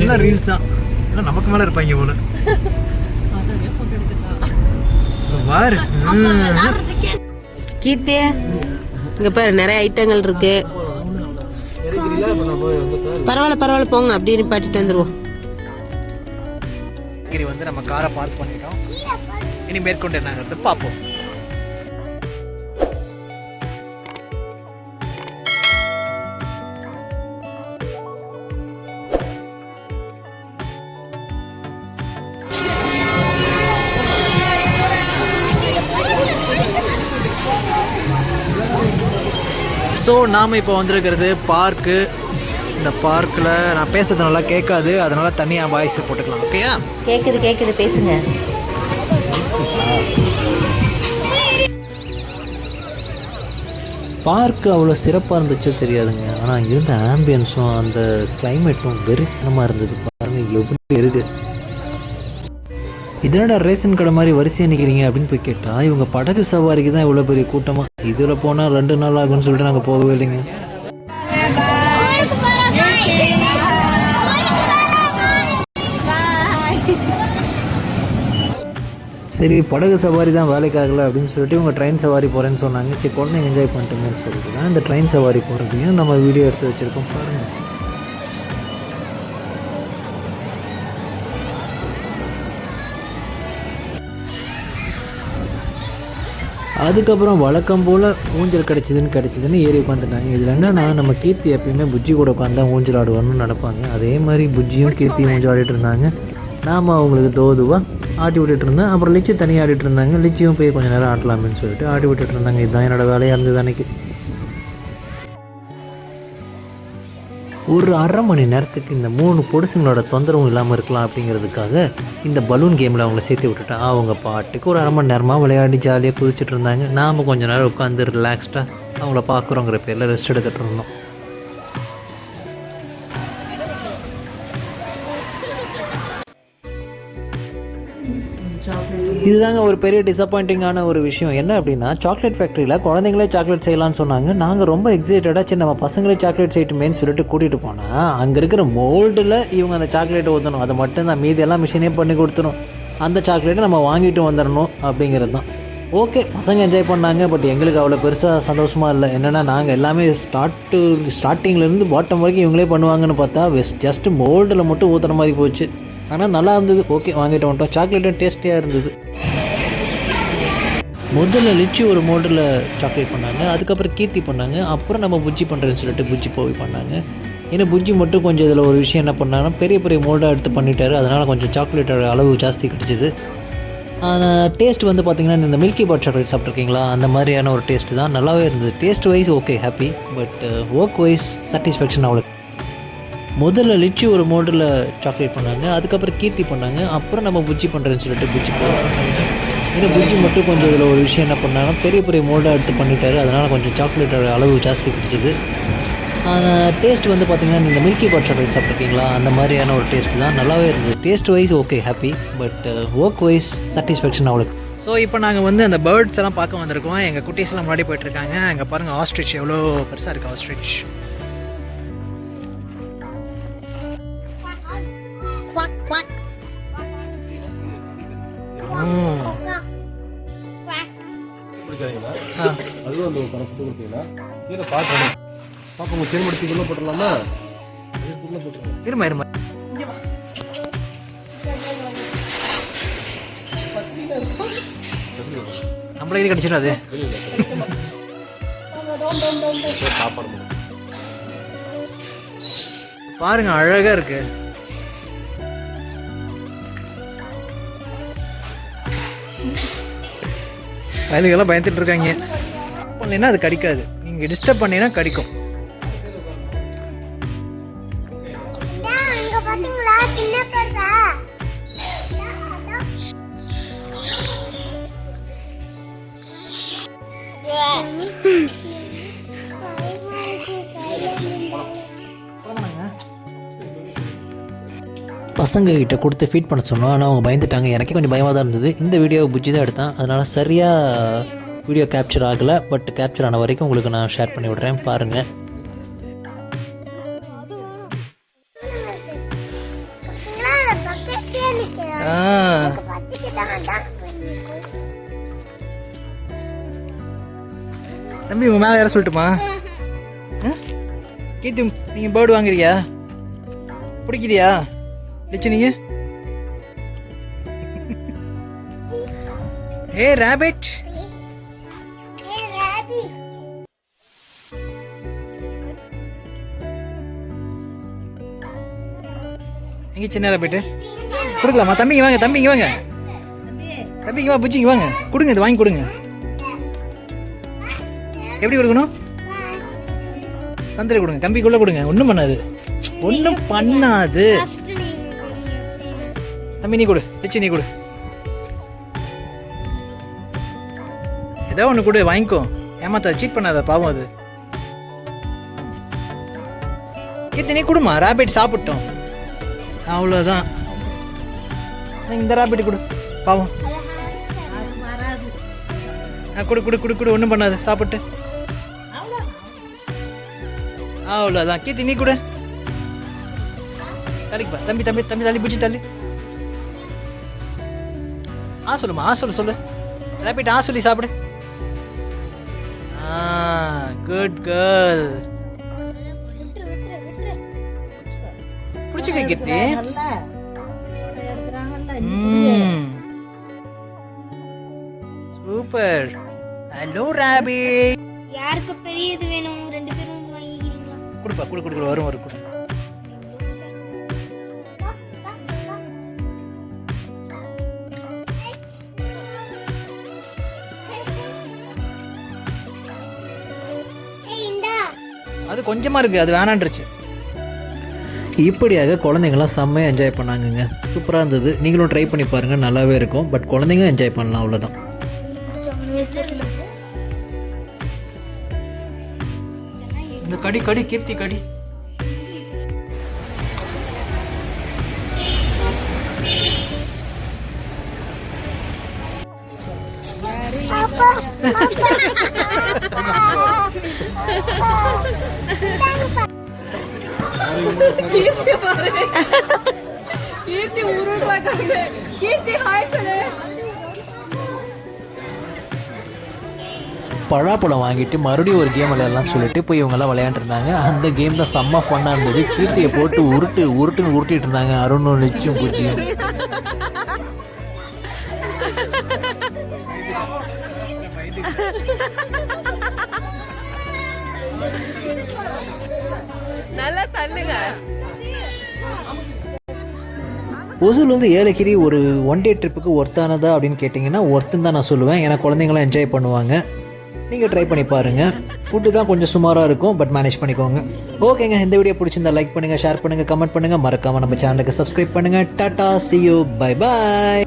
எல்லாம் ரீல்ஸ் தான், எல்லாம் நமக்கு மேலே இருப்பாங்க போல. பாரு கீர்த்தியே, இங்கே பாரு நிறைய ஐட்டங்கள் இருக்கு. பரவாயில்ல போங்க, அப்படியே நிப்பாட்டிட்டு வந்துடுவோம். வந்து நம்ம காரை பார்க் பண்ணிட்டோம். இனி மேற்கொண்டு என்னங்கிறது பார்ப்போம். ஸோ நாம் இப்போ வந்திருக்கிறது பார்க்கு. இந்த பார்க்கில் நான் பேசுறது நல்லா கேட்காது, அதனால் தனியாக வாய்ஸ் போட்டுக்கலாம். ஓகேயா? கேட்குது பேசுங்க. பார்க்கு அவ்வளோ சிறப்பாக இருந்துச்சோ தெரியாதுங்க, ஆனால் அங்கே இருந்த ஆம்பியன்ஸும் அந்த கிளைமேட்டும் வெறித்தனமாக இருந்தது. பாருங்கள் எப்படி இருக்குது. இதனோட ரேஷன் கடை மாதிரி வரிசையாக நிற்கிறீங்க அப்படின்னு போய் கேட்டால் இவங்க படகு சவாரிக்கு தான் இவ்வளோ பெரிய கூட்டமாக. இதில் போனால் 2 நாள் ஆகும்னு சொல்லிட்டு நாங்கள் போகவே இல்லைங்க. சரி, படகு சவாரி தான் வேலைக்காகல அப்படின்னு சொல்லிட்டு இவங்க ட்ரெயின் சவாரி போகிறேன்னு சொன்னாங்க. சரி, குழந்தைங்க என்ஜாய் பண்ணிட்டுங்கன்னு சொல்லிட்டு தான் இந்த ட்ரெயின் சவாரி போகிறதையும் நம்ம வீடியோ எடுத்து வச்சுருக்கோம். பாருங்கள். அதுக்கப்புறம் வழக்கம் போல் ஊஞ்சல் கிடச்சிதுன்னு ஏறி உட்காந்துட்டாங்க. இதில் என்னன்னா, நம்ம கீர்த்தி எப்பயுமே புஜ்ஜி கூட உட்காந்தா ஊஞ்சல் ஆடுவான்னு நடப்பாங்க. அதே மாதிரி புஜ்ஜியும் கீர்த்தியும் ஊஞ்சல் ஆடிட்டு இருந்தாங்க. நாம் அவங்களுக்கு தோதுவாக ஆட்டி விட்டுட்டு இருந்தேன். அப்புறம் லிச்சி தனியாக ஆடிட்டு இருந்தாங்க. லிச்சியும் போய் கொஞ்சம் நேரம் ஆட்டலாமேன்னு சொல்லிட்டு ஆட்டி விட்டுட்டு இருந்தாங்க. இதுதான் என்னோடய வேலையாக இருந்தது அன்றைக்கி. ஒரு 1/2 மணி நேரத்துக்கு இந்த 3 பொடுசுங்களோட தொந்தரவும் இல்லாமல் இருக்கலாம் அப்படிங்கிறதுக்காக இந்த பலூன் கேமில் அவங்கள சேர்த்து விட்டுட்டேன். அவங்க பாட்டுக்கு ஒரு 1/2 மணி நேரமாக விளையாடி ஜாலியாக குதிச்சுட்டு இருந்தாங்க. நாம் கொஞ்சம் நேரம் உட்காந்து ரிலாக்ஸ்டாக அவங்கள பார்க்குறோங்கிற பேரில் ரெஸ்ட் எடுத்துகிட்டு இருந்தோம். இதுதாங்க ஒரு பெரிய டிசப்பாயிண்டிங்கான ஒரு விஷயம். என்ன அப்படின்னா, சாக்லேட் ஃபேக்ட்ரியில் குழந்தைங்களே சாக்லேட் செய்யலான்னு சொன்னாங்க. நாங்கள் ரொம்ப எக்ஸைட்டடாக சரி நம்ம பசங்களே சாக்லேட் செய்யட்டுமேன்னு சொல்லிட்டு கூட்டிகிட்டு போனால் அங்கே இருக்கிற மோல்டில் இவங்க அந்த சாக்லேட்டை ஊற்றணும். அதை மட்டும்தான், மீதி எல்லாம் மிஷினே பண்ணி கொடுத்துரும். அந்த சாக்லேட்டை நம்ம வாங்கிட்டு வந்துடணும் அப்படிங்கிறது தான். ஓகே, பசங்க என்ஜாய் பண்ணாங்க. பட் எங்களுக்கு அவ்வளோ பெருசாக சந்தோஷமாக இல்லை. என்னென்னா, நாங்கள் எல்லாமே ஸ்டார்டிங்லேருந்து பாட்டம் வரைக்கும் இவங்களே பண்ணுவாங்கன்னு பார்த்தா ஜஸ்ட்டு மோல்டில் மட்டும் ஊற்றுற மாதிரி போச்சு. ஆனால் நல்லா இருந்தது. ஓகே, வாங்கிட்டு வந்துட்டோம். சாக்லேட்டும் டேஸ்டியாக இருந்தது. முதல்ல லிச்சி ஒரு மோல்டில் சாக்லேட் பண்ணாங்க. அதுக்கப்புறம் கீர்த்தி பண்ணாங்க. அப்புறம் நம்ம புஜ்ஜி பண்ணுறேன்னு சொல்லிட்டு புஜ்ஜி போய் பண்ணாங்க. ஏன்னா புஜ்ஜி மட்டும் கொஞ்சம் இதில் ஒரு விஷயம் என்ன பண்ணாங்கன்னா, பெரிய மோல்டாக எடுத்து பண்ணிட்டாரு. அதனால் கொஞ்சம் சாக்லேட்டோட அளவு ஜாஸ்தி கிடச்சிது. ஆனால் டேஸ்ட் வந்து பார்த்திங்கன்னா, இந்த மில்கி பார் சாக்லேட் சாப்பிட்ருக்கீங்களா, அந்த மாதிரியான ஒரு டேஸ்ட்டு தான். நல்லாவே இருந்தது. Taste wise okay, happy. But work wise satisfaction அவ்வளோ. முதல்ல லிச்சி ஒரு மோல்டில் சாக்லேட் பண்ணாங்க. அதுக்கப்புறம் கீர்த்தி பண்ணாங்க. அப்புறம் நம்ம புஜ்ஜி பண்ணுறேன்னு சொல்லிட்டு புஜ்ஜி பண்ணாங்க. ஏன்னா புஜ்ஜி மட்டும் கொஞ்சம் இதில் ஒரு விஷயம் என்ன பண்ணாங்கன்னா, பெரிய மோல்டாக எடுத்து பண்ணிட்டாரு. அதனால் கொஞ்சம் சாக்லேட்டோட அளவு ஜாஸ்தி கிடச்சிது. ஆனால் டேஸ்ட் வந்து பார்த்திங்கன்னா, இந்த மில்கி பார் சாக்லேட் சாப்பிட்ருக்கீங்களா, அந்த மாதிரியான ஒரு டேஸ்ட்டு தான். நல்லாவே இருந்தது. Taste wise okay, happy. But work wise satisfaction அவ்வளோ. ஸோ இப்போ நாங்கள் வந்து அந்த பேர்ட்ஸ் எல்லாம் பார்க்க வந்திருக்கோம். எங்கள் குட்டீஸ்லாம் முன்னாடி போயிட்டுருக்காங்க. அங்கே பாருங்கள், ஆஸ்ட்ரிச் எவ்வளோ பெருசாக இருக்குது. ஆஸ்ட்ரிச் அதுவும் அந்த பணம் ஃபுட்டு கொடுத்தீங்கன்னா கீழே பார்க்கணும். பார்க்க உங்கள் செருமடுத்துக்குள்ளே போட்டுடலாமா? அதுக்குள்ளே போட்டுருவோம். இருமா நம்மள இது கிடச்சிடும். அது சாப்பாடு பாருங்க, அழகாக இருக்கு. வயலுக்கெல்லாம் பயந்துட்டு இருக்காங்க. பண்ணீங்கன்னா அது கடிக்காது. நீங்கள் டிஸ்டர்ப் பண்ணீங்கன்னா கடிக்கும். பசங்க கிட்ட கொடுத்து ஃபீட் பண்ண சொன்னோம். ஆனால் அவங்க பயந்துட்டாங்க. எனக்கே கொஞ்சம் பயமாக தான் இருந்தது. இந்த வீடியோவை புஜ்ஜி தான் எடுத்தேன். அதனால் சரியாக வீடியோ கேப்சர் ஆகலை. பட் கேப்சர் ஆன வரைக்கும் உங்களுக்கு நான் ஷேர் பண்ணி விட்றேன், பாருங்கள். தம்பி உங்க மேலே யார சொல்லட்டுமா? கீர்த்தி நீங்கள் பேர்டு வாங்குறியா? பிடிக்குதியா லிச்சு நீங்க? ஏ ரேபிட், எங்க சின்ன ரேபிட் கொடுக்கலாமா? தம்பிங்க வாங்க, தம்பிங்க வாங்க, தம்பிங்க வா, புச்சிங்க வாங்க, கொடுங்க, இது வாங்கி கொடுங்க. எப்படி கொடுக்கணும்? சந்திர கொடுங்க, கம்பிக்குள்ள கொடுங்க, ஒன்றும் பண்ணாது, ஒன்றும் பண்ணாது. தம்பி நீ கொடு, லிச்சு நீ கொடு, ஏதோ ஒன்று கொடு, வாங்கிக்கோ, ஏமாத்தா, சீட் பண்ணாத, பாவம் அது. கீர்த்தி நீ கொடுமா, ரேபிட் சாப்பிட்டோம், அவ்வளோதான். இந்த ரேபிட் கொடு, பாவம். கொடு கொடு கொடு கொடு, ஒன்றும் பண்ணாது, சாப்பிட்டு, அவ்வளோதான். கீர்த்தி நீ கொடு, தள்ளிப்பா, தம்பி தம்பி தம்பி தள்ளி பிடிச்சி தள்ளி. சொல்லுமா, சொல்லு ரேபிட், சொல்லி சாப்பிடு. Good girl. பிடிச்சிக்க கீர்த்தி. சூப்பர். Hello rapid. யாருக்கு பெரியது வேணும்? 2 பேரும் வாங்கிக்கிறீங்களா? கொடுப்பா, கொடு வரும் கொடு. அது கொஞ்சமா இருக்கு, அது வேணான்றுச்சு. இப்படியாக குழந்தைங்களாம் செம்மையாக என்ஜாய் பண்ணாங்கங்க. சூப்பராக இருந்தது. நீங்களும் ட்ரை பண்ணி பாருங்கள், நல்லாவே இருக்கும். பட் குழந்தைங்க என்ஜாய் பண்ணலாம், அவ்வளோதான். இந்த கடி கடி கீர்த்தி கடி. கீர்த்தி உருடுறாங்க. கீர்த்தி ஹாய் சொல்லு. பழாப்பழம் வாங்கிட்டு மறுபடியும் ஒரு கேம் விளையாடலாம் சொல்லிட்டு போய் இவங்கெல்லாம் விளையாண்டுருந்தாங்க. அந்த கேம் தான் செம்ம ஃபன்னாக இருந்தது. கீர்த்தியை போட்டு உருட்டுன்னு உருட்டிட்டு இருந்தாங்க அருணும் லிச்சும் பூச்சியும். நல்லா தள்ளுங்க. ஒசூல் வந்து ஏலகிரி ஒரு 1 டே ட்ரிப்புக்கு ஒர்த்தானதா அப்படின்னு கேட்டிங்கன்னா ஒர்த்துன்னு தான் நான் சொல்லுவேன். ஏன்னா குழந்தைங்களாம் என்ஜாய் பண்ணுவாங்க. நீங்கள் ட்ரை பண்ணி பாருங்கள். ஃபுட்டு தான் கொஞ்சம் சுமாராக இருக்கும், பட் மேனேஜ் பண்ணிக்கோங்க. ஓகேங்க, இந்த வீடியோ பிடிச்சிருந்தா லைக் பண்ணுங்கள், ஷேர் பண்ணுங்கள், கமெண்ட் பண்ணுங்கள். மறக்காமல் நம்ம சேனலுக்கு சப்ஸ்கிரைப் பண்ணுங்கள். Tata, see you, bye bye.